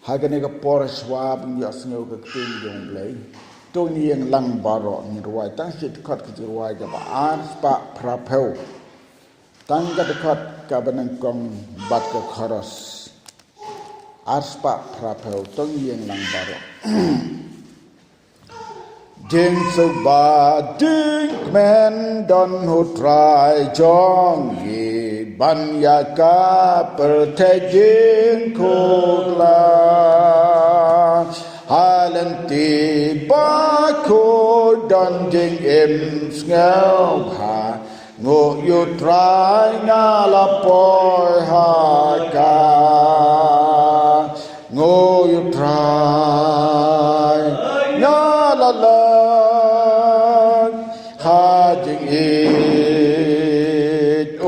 Hagane ka por swab ya sngo ka tin yong blai to ni yang lang baro ni ruai tang sit khat ki ruai ka ba an spa prapeu tang ka khat ka banang kong bat ka kharas aspa prapeu to ni yang lang baro ding so ba ding men don who try jong ye ban ya ka per the jing ko la halenti ba ko don jing em ngao ha ngo you try na la por ha ka ngo you try na la la ha jing it o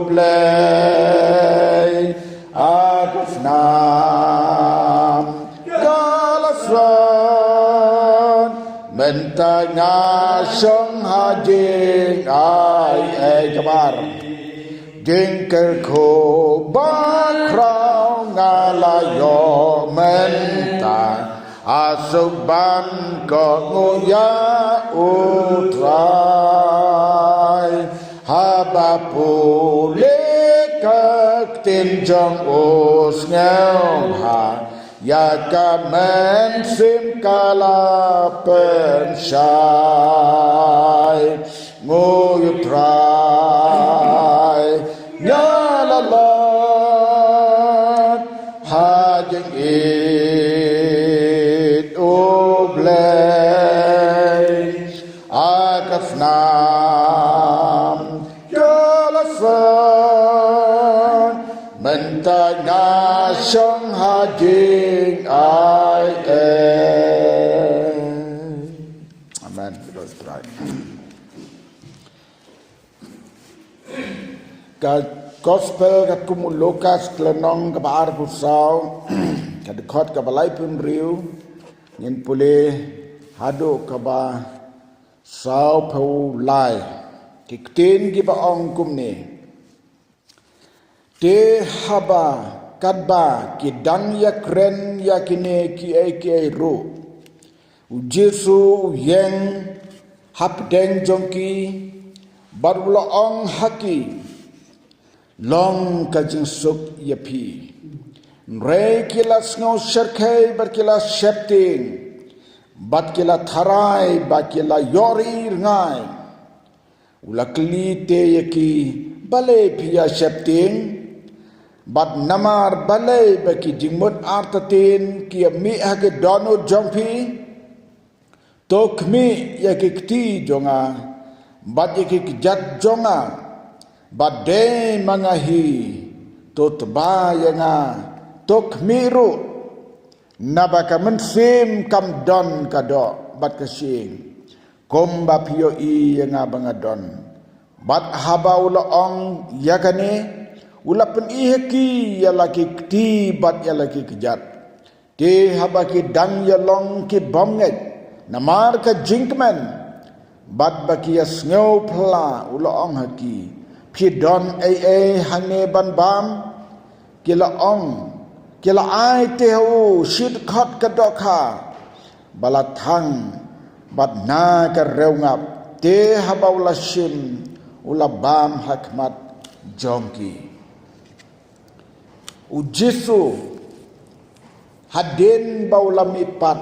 blay agus nam galasran menta nga song ha jing ai e kabar jing ker ko ba krao nga la yo menta asuban ko nguya utrai haba pule kak tin jong os ngao ha ya ka men sim kala pen shai nguya trai nya la la ha jing nam galasan menta nga song ha jing ai amen. Let's pray. Ka gospel ka kumu Lukas klenong ka baar pusau ka dekhot ka balai pun riu ngin pule hado ka ba sao phau lai kikten gi ba ong kum ne te haba kadba ki dang ya kren ya kine ki ai ro u jesu yen hap deng jongki barula ong haki long ka jing suk yapi re kila snow sharkai bar kila shepting bat kila tharai bat kila yori ngai ulakli te yaki bale pia shepting bat namar bale baki jingmut artatin ki mi hage dono jongpi tokmi yaki kti jonga bat yaki jat jonga bat de mangahi totba yanga tokmiru nabaka mensim kam don kado bat kasing komba pio I nga bangadon bat haba ula ong yakane ula pen iheki ya laki kti bat ya laki kejat te haba ki dang ya long ki bomnget namar ka jinkman bat baki ya sngow pla ula ong haki pi don ai hangne ban bam kila ong kila ai te hu shit khat ka dokha balathang bat na ka reungap te habaula shim ula bam hakmat jongki u jesu hadin baula mipat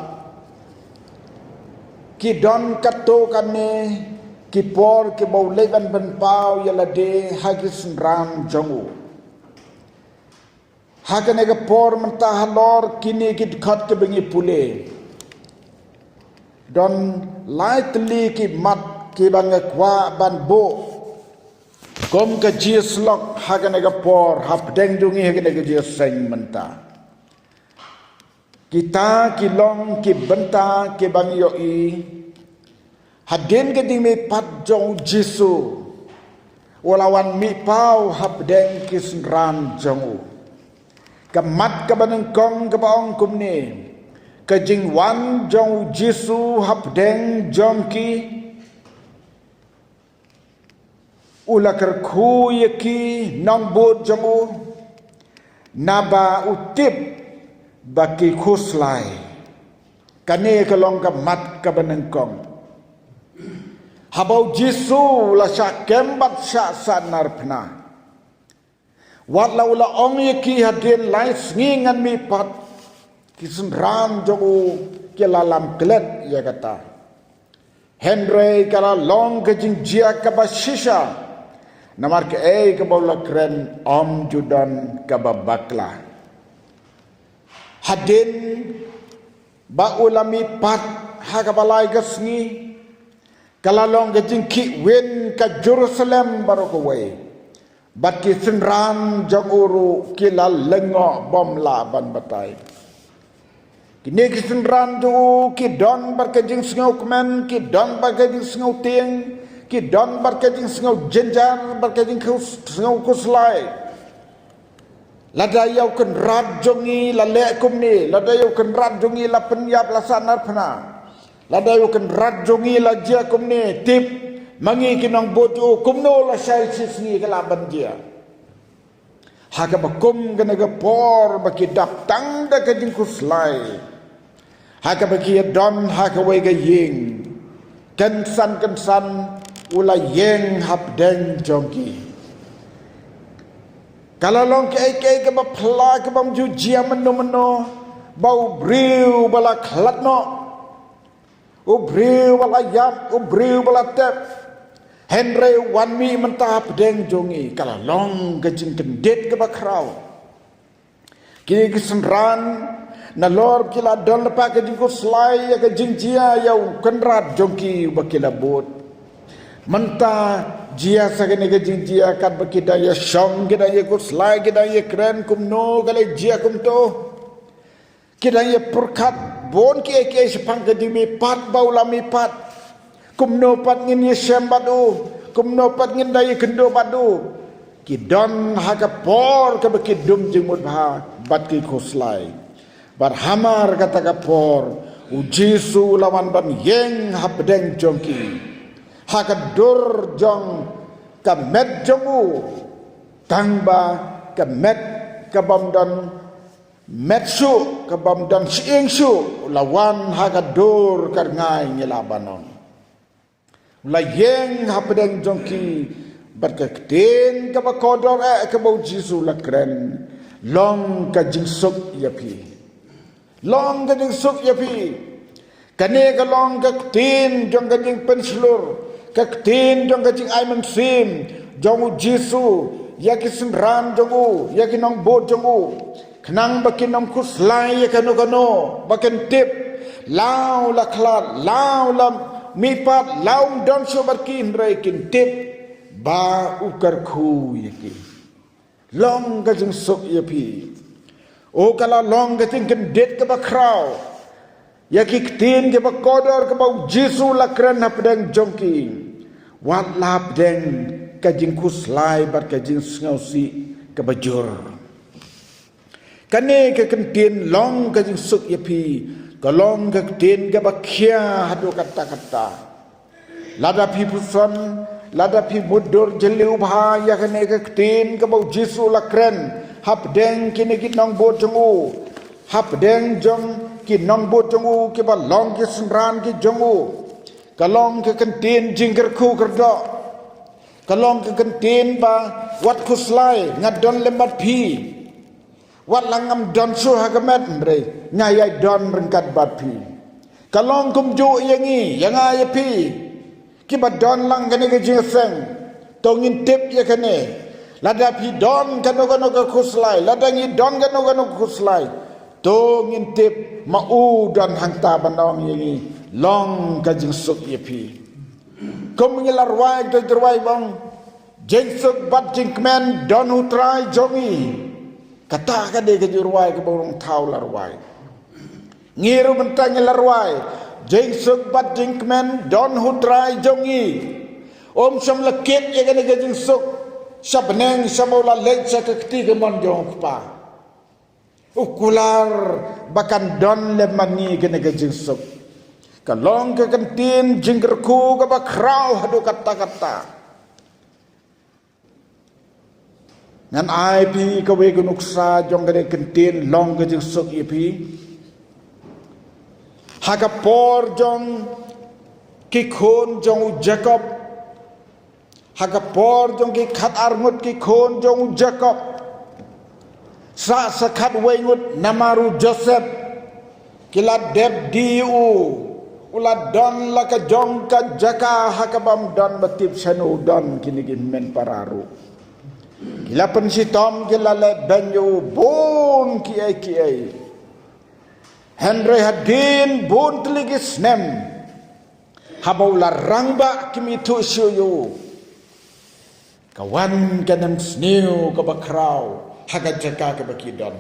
ki don kato kane ki por ki baule ban ban pau yala de hagis ram jongu hakane ka por menta halor kini kit khat ke bengi pule don lightly ki mat ki banga kwa ban bo kom ka jis lok hakane ka por hap deng dungi hakane ka jis seng menta kita ki long ki benta ki bang yo I hadin ke ding me pat jong jisu walawan mi pau hap deng ki ram jongu kamat ka banang kong ka baong kumni ka jing wan jong jisu hap deng jongki ula kerku yaki nong bot jongu naba utip baki khuslai kane kalong ka mat ka banengkong habau Jisu la sya kembat sya sanar pna wat laula ong yaki hadin lai sngingan mi pat kisun ram jogu kelalam klet ya kata Henry kala long ke jingjia ka basisha namar ke ka baula kren om judan ka babakla hadin ba ulami pat ha ka balai ka sngi kala long ke jingki wen ka Jerusalem baru ko we bat ki senran janguru kila lengo bom la ban batai kini kisenran tu ki don berkejing sengau kemen ki don berkejing sengau tiang ki don berkejing sengau jenjar berkejing sengau kuslai lada yau ken rad jongi la lek kum ni lada yau ken rad jongi la penyap la sanar pena lada yau ken rad jongi la jia kum ni tip mangi kinong botu kumno la syal sisngi kalaban dia haka bakum kena gepor baki daptang da kejing kuslai haka baki don haka wega ying kensan ula yeng hap deng jongki kalau long ke ke bapla ke bam jujia meno bau briu bala klatno ubriu bala yap ubriu bala tep Henry wan mi mentah pedeng jongi kalau long gejing kendet ke bakrau kini kesenran na lor kila don lepa ke jingku selai ya ke jingjia yau kenrat jongki bakila bot mentah jia sagene ke jingjia kat bakida ya shong kita ya ku selai kita ya keren kumno kale jia kumto kita ya purkat bon ki sepang ke dimi pat baulami pat kumno pat ngin ye sembadu kumno pat ngin dai kendo badu kidon hakapor ke bekidum jengmut bha bat ki khoslai bar hamar kata kapor ujisu lawan ban yeng habdeng jongki hakadur jong kamet jongu tangba kamet kabamdan metsu kabamdan siengsu lawan hakadur karngai ngelabanon layeng hapedeng jongki berkekten ke bakodor ke bau Jisu lakren long ka jingsuk yapi long ka jingsuk yapi kane ka long ka kten jong ka jing penslur ka kten jong ka jing aiman sim jong Jisu yakisin ran jongu yakinong bo jongu kenang bakinong kuslai yakano bakin tip lau laklat lau lam mipat laum don so barkin rekin tip ba ukar khu yaki long ka jing sok yapi o kala long ka jing kendet ka bakrau yaki ktin ke bakodor ka bau Jisu lakren hapdeng jongki wat lapdeng ka jing kuslai bar ka jing ngausi ka bajur kane ka kentin long ka jing sok yapi kalong kektin ke bakia hadu kata-kata lada pi pusan lada pi mudur jeliu bha ya kene kektin ke bau Jisu lakren hap deng kini kinong bo jongu hap deng jong kinong bo jongu ke ba long ke senran ke jongu kalong ke kentin jingker ku kerdo kalong ke kentin ba wat kuslai ngadon lembat pi wat langam don su hagamet mbre nyai don rengkat bapi kalong kumju yangi yanga yapi kibat don lang kene ke jingseng tongin tip ya kene lada pi don kano ke kuslai lada ngi don kano kuslai tongin tip mau don hangta bandong yangi long ka jingsuk yapi kum ngilar wai to terwai bang jingsuk bat jingmen don utrai jongi kata ka de ke jurwai ke borong tau larwai ngiru mentang larwai jeng suk bat jeng kmen don hutrai jongi om sam lekit ye ke jeng suk sabneng samola lek sa keti ke mon jong pa ukular bakan don le mani ke jeng suk kalong ke kentin jinggerku ke bakrau hadu kata-kata ngan ai pi ka we gunuk sa jong ka de kentin long ka jing sok ye pi haka por jong ki khon jong Jacob haka por jong ki khat arngut ki khon jong Jacob sa sakhat we ngut namaru Joseph kila deb diu ula don la ka jong ka jaka hakabam don batip sanu don kini men pararu kila pensitom kila le benyo bon kiai Henry hadin bon teligis nem habaulah rangba kimi tu syuyu kawan kanam sniu ka bakrau haga jaka ka bakidon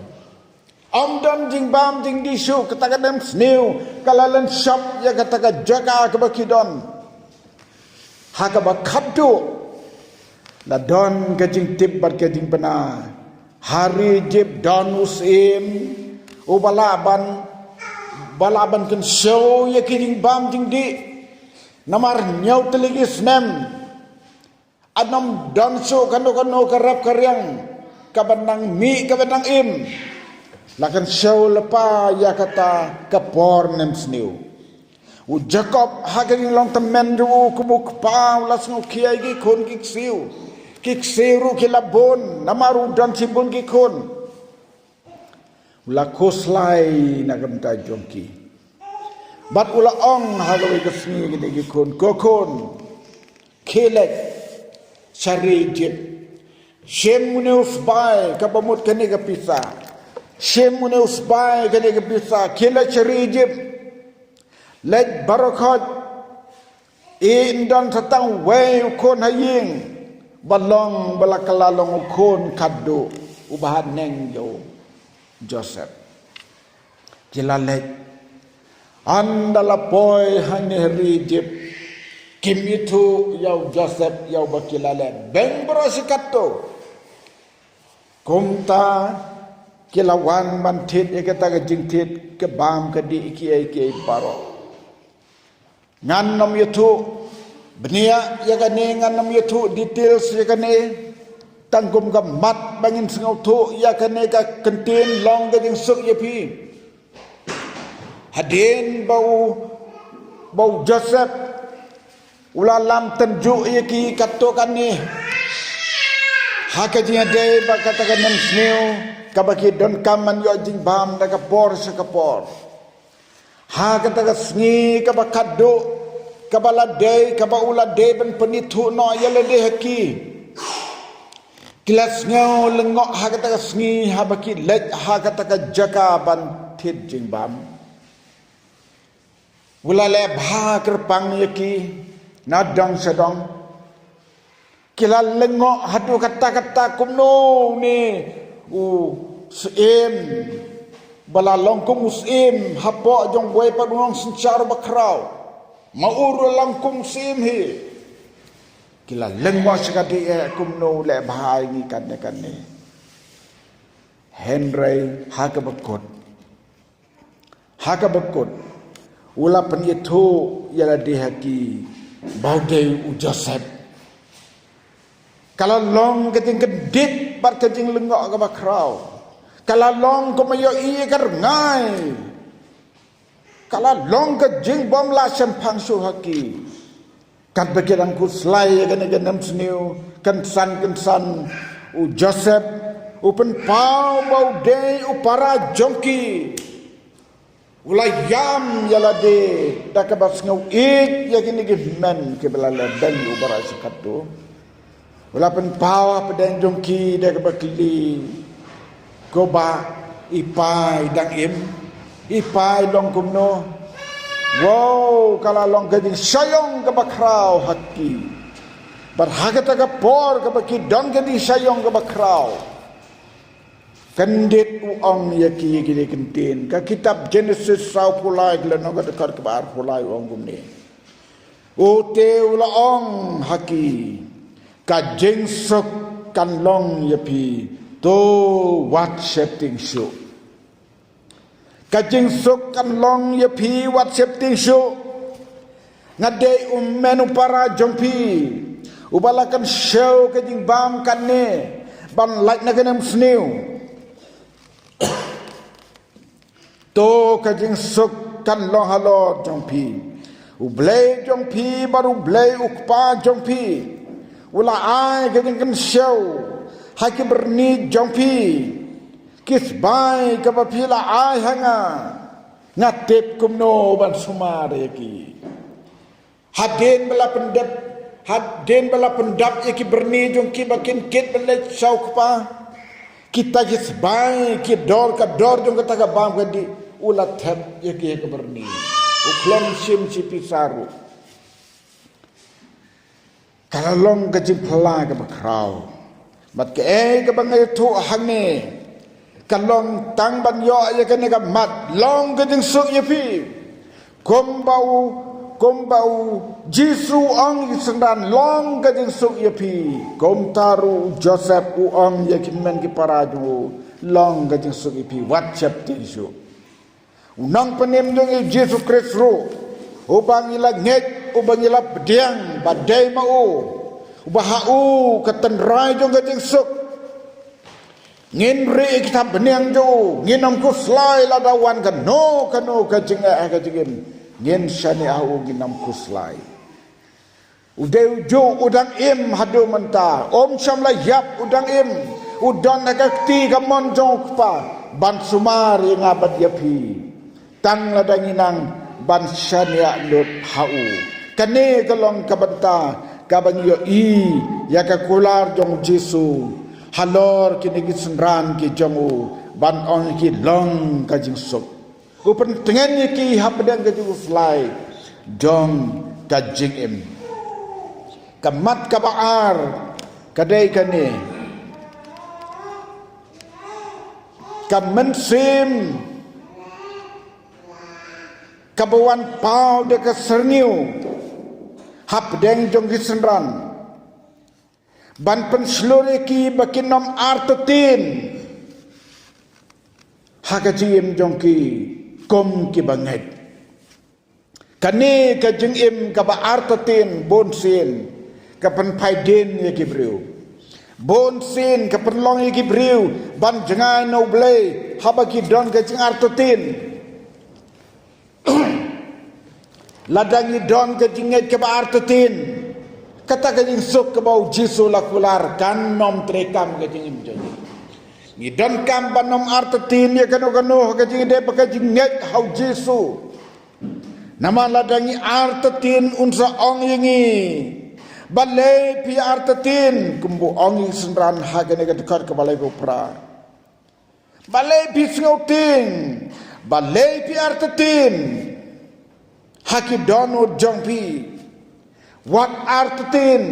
om don jing bam jing disu katagadam sniu kalalan shop ya kataga jaka ka bakidon haga bakabdu la don ka jing tip bar ka jing pana hari jib don usim ubalaban balaban kan show ya ki jing bam jing di namar nyau teligis nem anam danso kano karap karyang kabanang mi kabanang im lakan show lepa ya kata kapor nem sniu u Jacob haging long temen du kumuk pa las no kiai gi kon kik siu kilabon namaru dan sibun gi kon la koslai nagam ta jongki bat ula ong hagawi kesni gini kon kokon kelek cari jip shem muneus bai kabamut kene kapisa shem muneus bai kene kapisa kelek cari jip lek barakot indan satang wei kon haying balong balakalalong kon kado ubahan neng yo Joseph kilalek andala boy haneri jip kim itu yau Joseph yau bakilale beng berosikato kumta kilawan mantit ekata ke jingtit ke bam ke di iki baro ngannom yutu benia ya kane ngannom yutu details ya kane tangkum ka mat bangin sengau tu ya kane ka kentin long ka jing suk ya pi hadin bau Joseph ulalam tenju iki katokan ni hakajinya dei bakatakan nem sneu kabaki don kaman yo jing bam da kapor sakapor hakataka sngi kabakado kabala dei kabaula dei ben penitu no yale de haki kilas ngau lengok hakataka sngi habaki lek hakataka jaka ban thit jing bam ulale bha kerpang yaki nadang sedang kila lengok hadu kata-kata kumno ni seim bala longkung usim hapok jong boy padung sencar bakrau maur langkung sim hi kila lengok sekadi kumno le bahai ni kan ni Henry hakabakot ula penyetu yala dihaki baudai u Joseph kalau long keting kedit bar keting lengok ke bakrau kalau long ko mayo iya kar ngai kalau long ke jing bom la sempang su haki kan begiran ku slai kan ganam sniu kan san u Joseph upen pau baudai u para jongki ulai yam yalade dakabas ngau ik yakini gimmen ke belala dan ubara sekatu ulapan pawa pedang jongki dakabakli goba ipai dang im ipai long kumno wow kala long gading sayong ke bakrau haki berhagata ke por ke baki dong gading sayong ke bakrau kendit uang yaki gini kentin ka kitab Genesis sau pulai gila noga dekar kebar pulai uang gumni ute ulaong haki ka jengsok kan long yapi to wat setting show ka jengsok kan long yapi wat setting show ngade menu para jompi ubalakan show ka jing bam kan ne ban like na ganam snew to ka jing suk kan long halo jong pi ublay jong pi baru blay ukpa jong pi ula ai ka jing kan show hai ki berni jong pi kis bai ka ba pi la ai hanga ngatip kumno ban sumare ki hadin bala pendap ki berni jong ki bakin kit belai show pa kita kis bai ki dor ka dor jong kata ka bam ka di ulat heb ki berni uklon sim si pisaru kalong ka jing pala ka bakrau mat ke ka bangai tu hangne kalong tang ban yo ya ka ne ka mat long ka jing suk ye pi kombau jisu ong isendan long ka jing suk ye pi kom taru joseph u ong ye ki men ki paraju long ka jing suk ye pi wat chap ti su unang panem dong Yesus Kristus ubang ila nget ubang ila bediang badai mau ubahau ketenrai jong gading suk ngin ri kita beniang jo nginam ku slai ladawan kano kajing ngin shani au ginam ku slai udeu jo udang im hadu menta om syam la yap udang im udan nakakti kamon jong pa ban sumar yang abad yapi tang ladanginang ban syania lut hau kane kalong kabanta kabang yo ya ka kular jong Jesu halor kini senran ki jongu ban on ki long ka jing sok upen tengen ki hapdang ka jing fly jong ka jing im kamat ka baar kadai kane kamen sim kabawan pau de ka serniu hapdeng jong gisenran ban penslore ki bakinom artotin hakajim jong ki kom ki banget kani ka jing im ka ba artotin bonsin ka pen paiden ye ki briu bonsin ka pen long ye ki briu ban jengai no blay habaki don ka jing artotin ladangi don ke jinget ke artotin kata ke jing suk ke bau Jesu lakular kan nom trekam ke jing imjoni ni don kam banom artotin ya kano ke jing de pakai jinget hau Jesu nama ladangi artotin unsa ong yingi balai pi artotin kumbu ong senran hagane ke dekat ke balai gopra balai pi ngauting balai pi artotin haki dono jongpi wat artin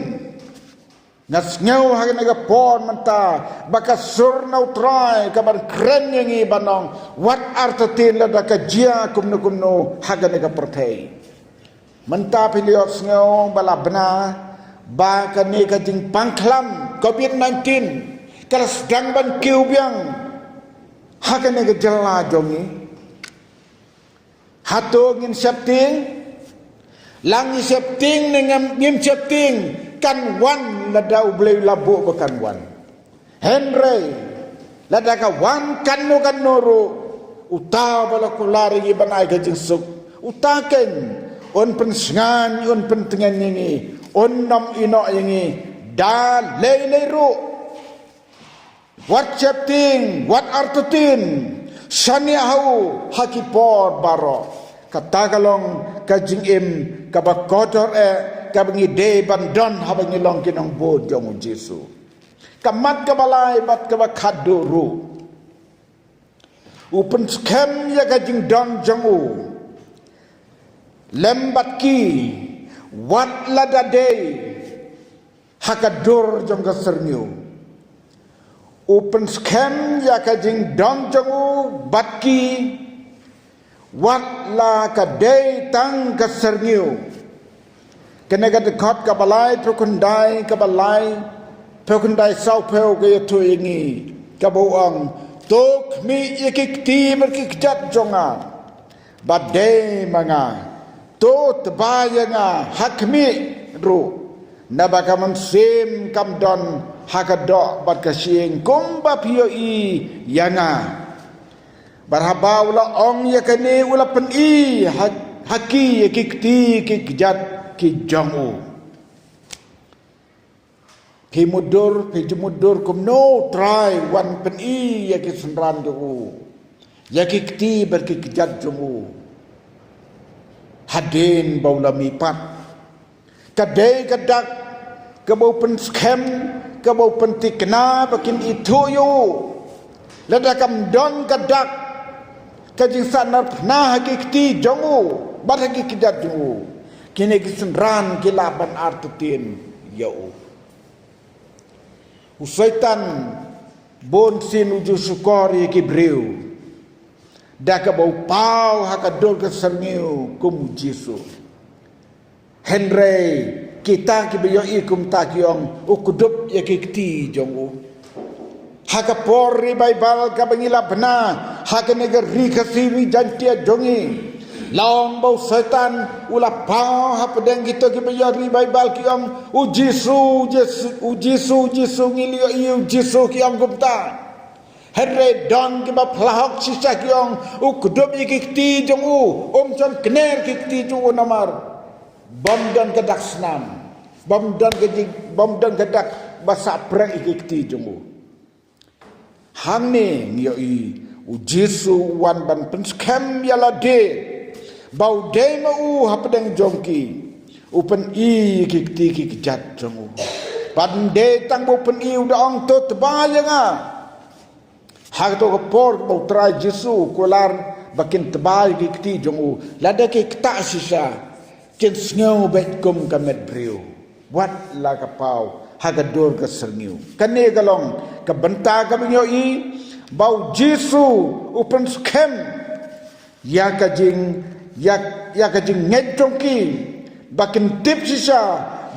ngas ngau haki naga pon menta baka sur nautrai kabar kren yangi banong wat artin lada ka jia kumno haki naga pertai menta piliot ngau balabna baka nega jing pangklam COVID-19 kalau sedang ban kiu biang haki naga jela jongi hatu ngin septing langi septing dengan ngin septing kan wan lada ublay labu bukan wan Henry lada ka wan kan noro uta bala kulari iban ay gajing suk utaken on pensengan on pentengan ini on nam ino ini da lay ru what septing what artutin Shania hau hakipor baro katagalong kajing im kabakotor kabangi de bandon habangi long kinong bod jong Jesu kamat kabalay bat kabakaduru upen skem ya kajing don jongu lembat ki wat ladade hakadur jong kaserniu open scam ya kajing dong jongu batki wat la ka day tang ka serniu kena ka dekat ka balai pekundai sau peu ke tu ingi ka boang tok mi ikikti berkikjat jonga badai manga to tebaya nga hakmi ru nabaka sim kam don hakadok bat kasyeng kumba pio i yanga barhaba ula ong ya kane ula pen i haki kikti kikjat kijamu kimudur pijemudur kumno try wan pen i ya kisenran jo ya kikti berkikjat jomu hadin baula mipat kadai kadak kabau pen scam kabau pen tikna bakin itu yo ladakam don kadak kajing sanar na hakikti jongu bat hakikidat jongu kini kisenran kilaban artutin yo usaitan bon sin uju sukori kibriu daka bau pau hakadol keserniu kum jisu henry kita kibiyo ikum takyong ukudup yakikti jongu hakapor ribaibal kabangila bena hakanegeri kasiri jantia jongi laong bau setan ula pau hapadeng kita kibiyo ribaibal kiong ujisu ngilio iu jisu kiong gupta herre don kiba plahok sisa kiong ukudup yakikti jongu omcon kner kikti jongu namar bom dan kedak senam bom dan kedak basa prang ikikti jongu hang ni ngiyoi ujisu wan ban penskam yala de bau de mau hapadeng jongki upen i kikti kikjat jongu pan de tang bau pen i udah ong to tebayanga hak to kapor bau tra jisu kular bakin tebal kikti jongu lada kikta sisa ken sneu bet kum kamet brio wat la kapau hagador ka serniu kane galong ka benta ka binyo i bau jisu upen scam ya kajing ngejongki bakin tip sisa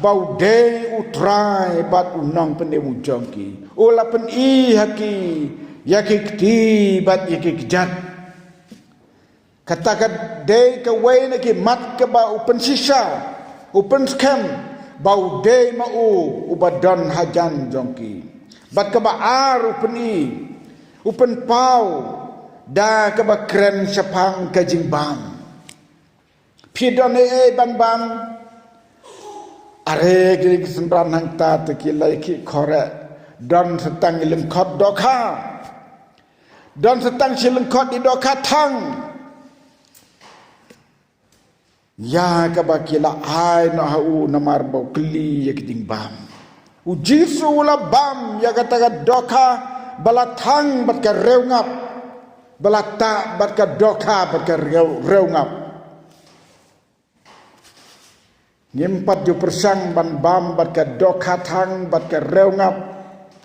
bau de utrai bat unang penemu jongki ula pen i haki yakikti bat yakikjat katakan de ka wayna ki mat ka ba upen sisa upen scam bau de mau ubadan hajan jongki bat ka ba ar upen i upen pau da ka ba kren sapang ka jingbam pidon ban bam are ki sembran hang ta te ki lai ki khore don setang ilim khot dokha don setang silim khot di dokha thang ya kabakila ai no hau namar bau kli ya kiting bam ujisu la bam ya kata doka balathang bat ka reungap balata bat ka doka bat ka reungap nyempat ju persang ban bam bat ka doka thang bat ka reungap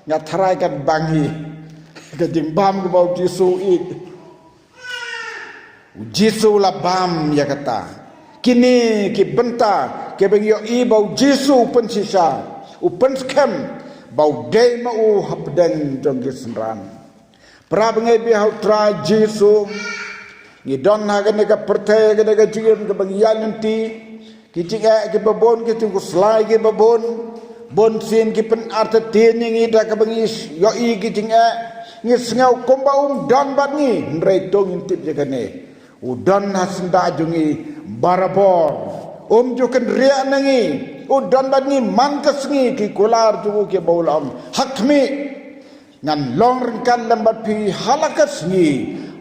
ngatrai kan bangi kiting bam bau jisu it ujisu la bam ya kata kini ki benta ke bengyo i bau jisu pen sisa upen scam bau de mau hapden jonggi senran pra bengai bi hau tra jisu ni don ha ga ka perte ga jiem ke bangyan nanti ki cika ke babon ke tu slai ke babon bon sin ki pen arte tin ngi da ka bangis yo i ki jinga ni sngau komba don bat ni ndrei tong intip je kane udon hasenda jungi barabor joken ria nangi udon badni mangkas ngi ki kular jugu ke baulam hakmi ngan long rengkan lambat pi halakas ngi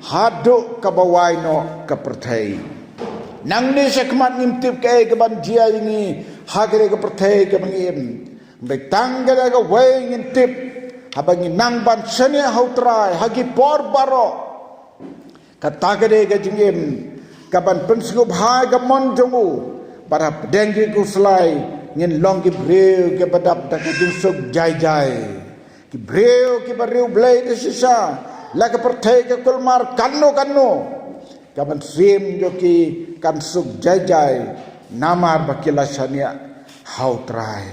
haduk ka bawaino ka perthai nang ni sekmat ngimtip ke ban jia ngi hagre ka perthai ka bangim betang ga ga wei ngintip habangi nang ban sene hautrai hagi por baro katagade ga jingim kaban penskup hai gamon jongu para pedenggi ku selai ngin long ki breu ke badap da ki suk jai ki breu ki bariu blai ke sisa la ke perthai ke kulmar kanno kaban sim jo ki kan suk jai namar bakila sania hautrai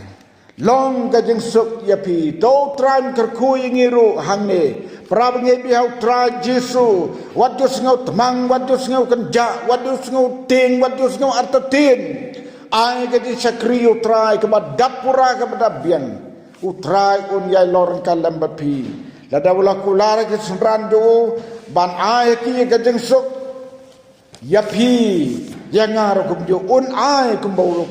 long ka jing suk yapi to tran kerkui ngiru hangne Prab ngai bi hau tra Jesu wadus ngau temang wadus ngau kenja wadus ngau ting wadus ngau artatin ai ke di sakriu trai ke dapura ke bian utrai yai lorong kalam bapi lada wala kular ke senran do ban ai ki ke jengsuk yapi yang ngar kum jo ai kum bau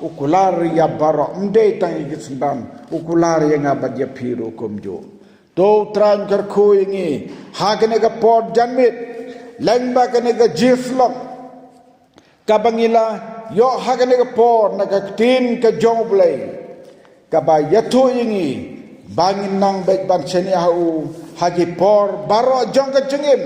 ukular ya barok mde tang ke senran ukular yang abad yapi ro kum jo do tran kar ko ingi hakene ka pot janmit lengba kene ka jiflok kabangila yo hakene ka pot na ka tin ka jonglei kaba yatho ingi bangin nang baik ban seni hau haji por baro jong ka jengim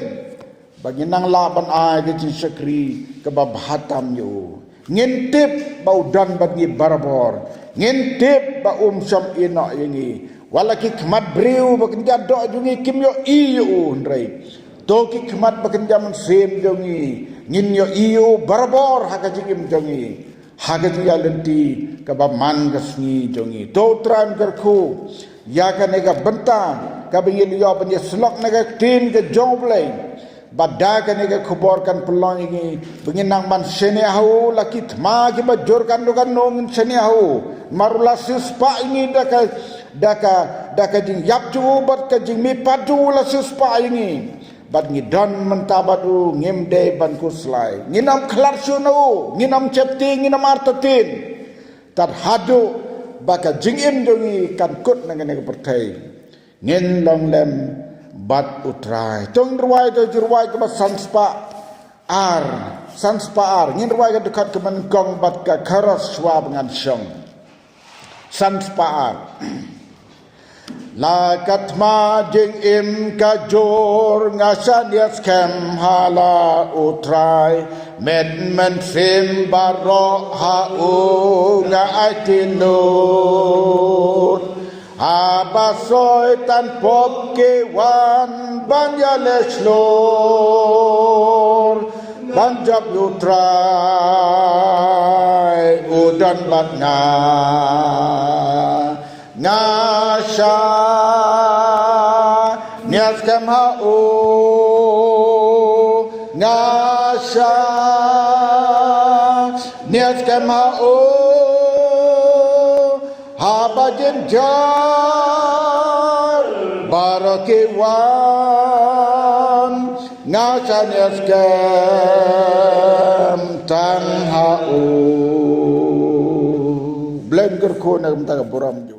bangin nang laban ai ke sakri kaba bahatam yo ngintip bau dan bagi barbor ngintip ba sam ino ingi walaki khmat breu bakin jado jungi kim yo iyo ndrai to ki khmat bakin jaman sem jongi ngin yo iyo barbor haka jingim jongi haka ya lenti kaba man gasni jongi to tran kerku ya ka nega benta ka bingil yo panye slok nega tin ke jonglei badda ka nega khubor kan pelong ini bingin nang man sene hau laki thma ki bajor kan lokan nong sene hau marula sispa ini daka jing yap chu bat ka jing mi padu la sispa ini bat ngi don mentabadu ngimde ban kuslai nginam khlar suno nginam chepti nginam artatin tat hadu baka jingim dongi kan kut nangane pertai ngin long lem bat utrai tong ruai to ruai ke sanspa ar ngin ruai ke dekat ke mengkong bat ka karas swa dengan syong sanspa ar la katma jing im ka jor ngasan yas kem hala utrai men sim baro ha u nga aitinut abasoy tan pop ke wan banjaleslor banjab utrai udan batna ngasha nias kem ha u ngasha nias kem ha u habajen jar barakewan ngasha nias kem tang ha u blengker ko na mta boram